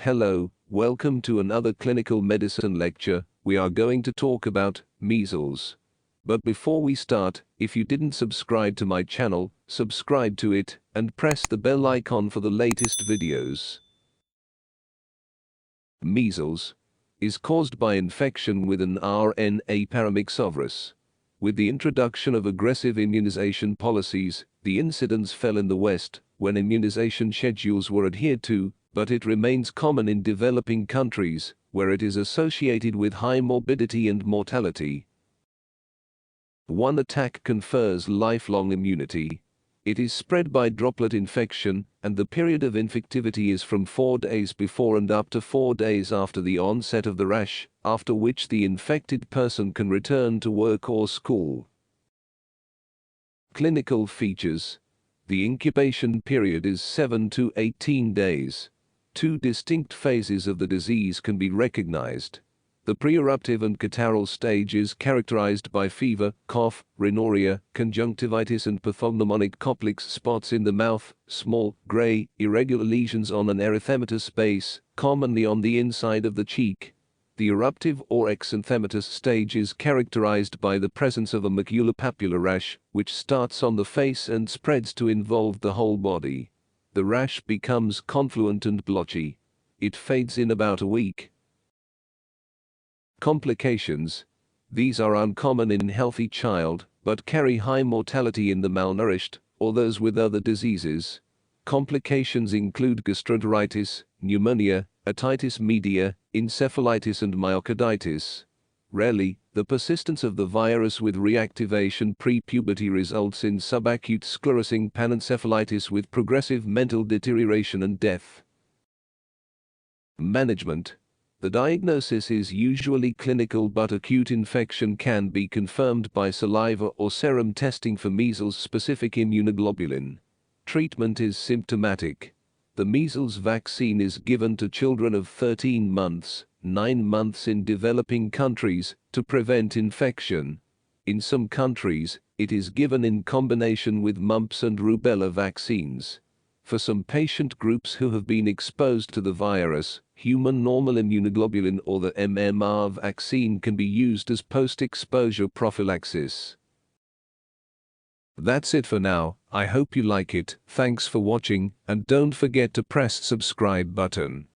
Hello, welcome to another clinical medicine lecture. We are going to talk about measles. But before we start, if you didn't subscribe to my channel, subscribe to it and press the bell icon for the latest videos. Measles is caused by infection with an RNA paramyxovirus. With the introduction of aggressive immunization policies, the incidence fell in the West when immunization schedules were adhered to, but it remains common in developing countries, where it is associated with high morbidity and mortality. One attack confers lifelong immunity. It is spread by droplet infection, and the period of infectivity is from 4 days before and up to 4 days after the onset of the rash, after which the infected person can return to work or school. Clinical features. The incubation period is 7 to 18 days. Two distinct phases of the disease can be recognized. The pre-eruptive and catarrhal stage is characterized by fever, cough, rhinorrhea, conjunctivitis and pathognomonic complex spots in the mouth, small, gray, irregular lesions on an erythematous base, commonly on the inside of the cheek. The eruptive or exanthematous stage is characterized by the presence of a maculopapular rash, which starts on the face and spreads to involve the whole body. The rash becomes confluent and blotchy. It fades in about a week. Complications. These are uncommon in healthy child, but carry high mortality in the malnourished or those with other diseases. Complications include gastroenteritis, pneumonia, otitis media, encephalitis and myocarditis. Rarely, the persistence of the virus with reactivation pre-puberty results in subacute sclerosing panencephalitis with progressive mental deterioration and death. Management. The diagnosis is usually clinical, but acute infection can be confirmed by saliva or serum testing for measles-specific immunoglobulin. Treatment is symptomatic. The measles vaccine is given to children of 13 months, 9 months in developing countries, to prevent infection. In some countries, it is given in combination with mumps and rubella vaccines. For some patient groups who have been exposed to the virus, human normal immunoglobulin or the MMR vaccine can be used as post-exposure prophylaxis. That's it for now. I hope you like it. Thanks for watching, and don't forget to press subscribe button.